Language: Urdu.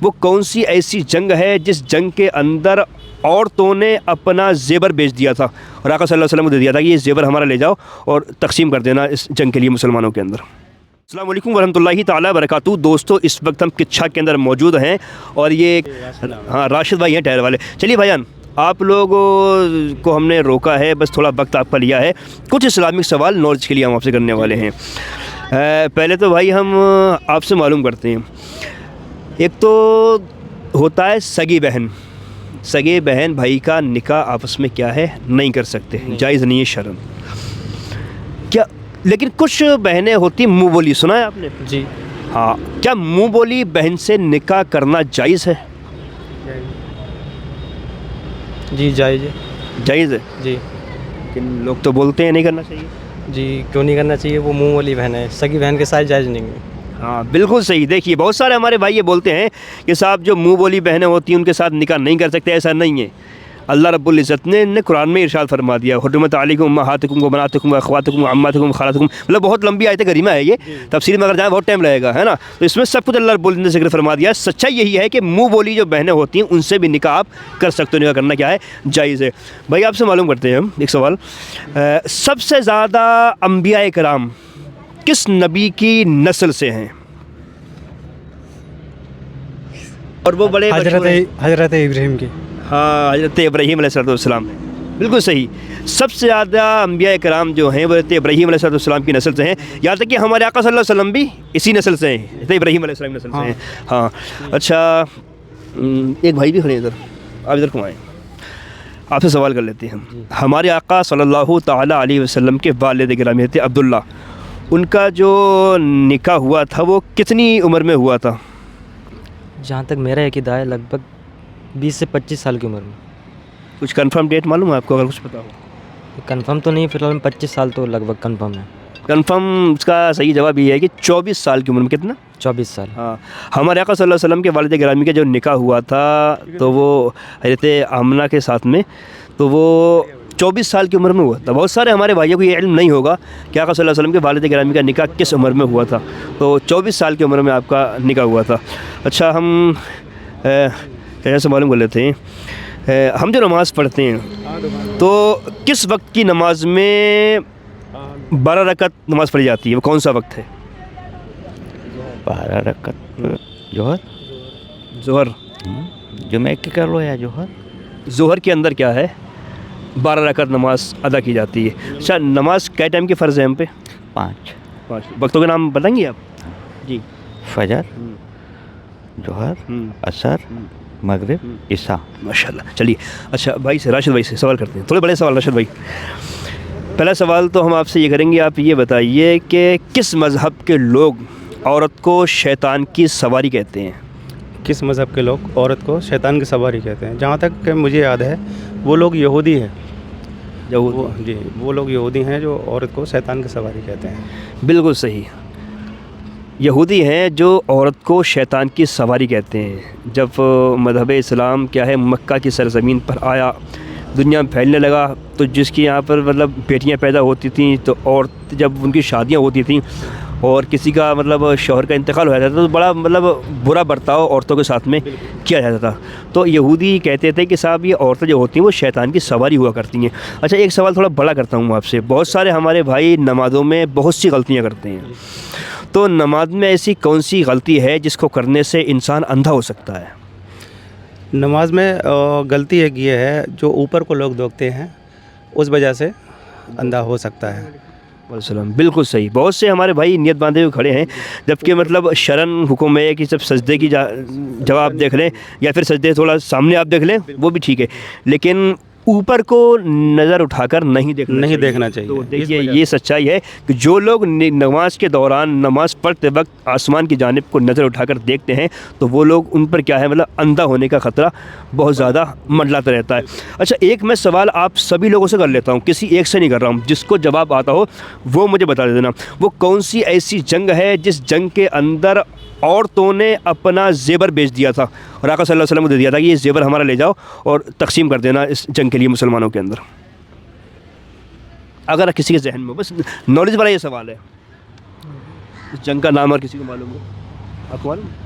وہ کون سی ایسی جنگ ہے جس جنگ کے اندر عورتوں نے اپنا زیور بیچ دیا تھا اور آقا صلی اللہ علیہ وسلم کو دے دیا تھا کہ یہ زیور ہمارا لے جاؤ اور تقسیم کر دینا اس جنگ کے لیے مسلمانوں کے اندر۔ السلام علیکم ورحمۃ اللہ تعالیٰ وبرکاتہ۔ دوستو اس وقت ہم کچھا کے اندر موجود ہیں اور یہ راشد بھائی ہیں ٹائر والے۔ چلیے بھائیان، آپ لوگوں کو ہم نے روکا ہے، بس تھوڑا وقت آپ کا لیا ہے، کچھ اسلامک سوال نالج کے لیے ہم آپ سے کرنے والے ہیں۔ پہلے تو بھائی ہم آپ سے معلوم کرتے ہیں، ایک تو ہوتا ہے سگی بہن۔ سگے بہن بھائی کا نکاح آپس میں کیا ہے نہیں کر سکتے، جائز نہیں ہے شرعن۔ کیا لیکن کچھ بہنیں ہوتی ہیں منہ بولی، سنا ہے آپ نے؟ جی ہاں، کیا منہ بولی بہن سے نکاح کرنا جائز ہے؟ جی جائز ہے۔ جائز ہے جی لیکن لوگ تو بولتے ہیں نہیں کرنا چاہیے۔ جی کیوں نہیں کرنا چاہیے؟ وہ منہ والی بہن ہے، سگی بہن کے ساتھ جائز نہیں ہے۔ ہاں بالکل صحیح۔ دیکھیے بہت سارے ہمارے بھائی یہ بولتے ہیں کہ صاحب جو منہ بولی بہنیں ہوتی ہیں ان کے ساتھ نکاح نہیں کر سکتے، ایسا نہیں ہے۔ اللہ رب العزت نے قرآن میں ارشاد فرما دیا، حرمت علیکم امہاتکم و بناتکم و اخواتکم و عماتکم و خالاتکم، مطلب بہت لمبی آیت کریمہ ہے، یہ تفسیر میں اگر جائیں بہت ٹائم لگے گا، ہے نا؟ تو اس میں سب کچھ اللہ رب العزت نے ذکر فرما دیا۔ سچائی یہی ہے کہ منہ بولی جو بہنیں ہوتی ہیں ان سے بھی نکاح آپ کر سکتے ہو، نکاح کرنا کیا ہے جائز ہے۔ بھائی آپ سے معلوم کرتے ہیں ہم ایک سوال، سب سے زیادہ انبیاء کرام کس نبی کی نسل سے ہیں؟ اور وہ بڑے حضرت ابراہیم کی۔ ہاں، حضرت ابراہیم علیہ السلام ہے، بالکل صحیح۔ سب سے زیادہ انبیاء کرام جو ہیں وہ حضرت ابراہیم علیہ السلام کی نسل سے ہیں، یہاں تک کہ ہمارے آقا صلی اللہ علیہ وسلم بھی اسی نسل سے ہیں، حضرت ابراہیم علیہ السلام کی نسل سے ہیں۔ ہاں اچھا، ایک بھائی بھی کھڑے ہیں ادھر، آپ ادھر کھمائیں، آپ سے سوال کر لیتے ہیں۔ ہمارے آقا صلی اللہ تعالیٰ علیہ وسلم کے والد گرامی حضرت عبداللہ، ان کا جو نکاح ہوا تھا وہ کتنی عمر میں ہوا تھا؟ جہاں تک میرا عقیدہ ہے لگ بھگ 20 سے 25 سال کی عمر میں۔ کچھ کنفرم ڈیٹ معلوم ہے آپ کو اگر کچھ پتا ہو؟ کنفرم تو نہیں، فی الحال 25 سال تو لگ بھگ کنفرم ہے۔ کنفرم اس کا صحیح جواب یہ ہے کہ 24 سال کی عمر میں۔ کتنا؟ 24 سال۔ ہاں، ہمارے آقا صلی اللہ علیہ وسلم کے والد گرامی کا جو نکاح ہوا تھا تو وہ حضرت آمنہ کے ساتھ میں، تو وہ 24 سال کی عمر میں ہوا تھا۔ بہت سارے ہمارے بھائیوں کو یہ علم نہیں ہوگا کہ آقا صلی اللہ علیہ وسلم کے والد گرامی کا نکاح کس عمر میں ہوا تھا، تو 24 سال کی عمر میں آپ کا نکاح ہوا تھا۔ اچھا، ہم کیسے معلوم کر لیتے ہیں، ہم جو نماز پڑھتے ہیں تو کس وقت کی نماز میں 12 رکعت نماز پڑھی جاتی ہے، وہ کون سا وقت ہے؟ 12 رکعت جوہر، ظہر، جمعہ کی کر لو یا جوہر۔ ظہر کے اندر کیا ہے 12 رکعت نماز ادا کی جاتی ہے۔ اچھا، نماز کئے ٹائم کی فرض ہے ہم پہ؟ 5 وقتوں کے نام بتائیں گے آپ؟ جی، فجر، جوہر، عصر، مغرب، عشاء۔ ماشاء اللہ۔ چلیے، اچھا بھائی سے، راشد بھائی سے سوال کرتے ہیں، تھوڑے بڑے سوال راشد بھائی۔ پہلا سوال تو ہم آپ سے یہ کریں گے، آپ یہ بتائیے کہ کس مذہب کے لوگ عورت کو شیطان کی سواری کہتے ہیں؟ کس مذہب کے لوگ عورت کو شیطان کی سواری کہتے ہیں؟ جہاں تک کہ مجھے یاد ہے وہ لوگ یہودی ہیں۔ جی، وہ لوگ یہودی ہیں جو عورت کو شیطان کی سواری کہتے ہیں۔ بالکل صحیح، یہودی ہیں جو عورت کو شیطان کی سواری کہتے ہیں۔ جب مذہب اسلام کیا ہے مکہ کی سرزمین پر آیا، دنیا میں پھیلنے لگا، تو جس کی یہاں پر مطلب بیٹیاں پیدا ہوتی تھیں، تو عورت جب ان کی شادیاں ہوتی تھیں اور کسی کا مطلب شوہر کا انتقال ہو جاتا تھا تو بڑا مطلب برا برتاؤ عورتوں کے ساتھ میں کیا جاتا تھا۔ تو یہودی کہتے تھے کہ صاحب یہ عورتیں جو ہوتی ہیں وہ شیطان کی سواری ہوا کرتی ہیں۔ اچھا، ایک سوال تھوڑا بڑا کرتا ہوں آپ سے، بہت سارے ہمارے بھائی نمازوں میں بہت سی غلطیاں کرتے ہیں، تو نماز میں ایسی کون سی غلطی ہے جس کو کرنے سے انسان اندھا ہو سکتا ہے؟ نماز میں غلطی ایک یہ ہے، جو اوپر کو لوگ دیکھتے ہیں اس وجہ سے اندھا ہو سکتا ہے۔ وسلم، بالکل صحیح۔ بہت سے ہمارے بھائی نیت باندھے ہوئے کھڑے ہیں، جبکہ مطلب شرعن حکم ہے کہ جب سجدے کی جواب دیکھ لیں یا پھر سجدے تھوڑا سامنے آپ دیکھ لیں وہ بھی ٹھیک ہے، لیکن اوپر کو نظر اٹھا کر نہیں دیکھنا چاہیے۔ تو دیکھیے یہ سچائی ہے کہ جو لوگ نماز کے دوران نماز پڑھتے وقت آسمان کی جانب کو نظر اٹھا کر دیکھتے ہیں تو وہ لوگ ان پر کیا ہے مطلب اندھا ہونے کا خطرہ بہت زیادہ منڈلاتا رہتا ہے۔ اچھا، ایک میں سوال آپ سبھی لوگوں سے کر لیتا ہوں، کسی ایک سے نہیں کر رہا ہوں، جس کو جواب آتا ہو وہ مجھے بتا دینا، وہ کون سی ایسی جنگ ہے جس جنگ کے اندر عورتوں نے اپنا زیور بیچ دیا تھا اور آقا صلی اللہ علیہ وسلم کو دے دیا تھا کہ یہ زیور ہمارا لے جاؤ اور تقسیم کر دینا اس جنگ کے لیے مسلمانوں کے اندر؟ اگر کسی کے ذہن میں، بس نالج والا یہ سوال ہے، اس جنگ کا نام اور کسی کو معلوم ہو؟ آپ کو معلوم ہے؟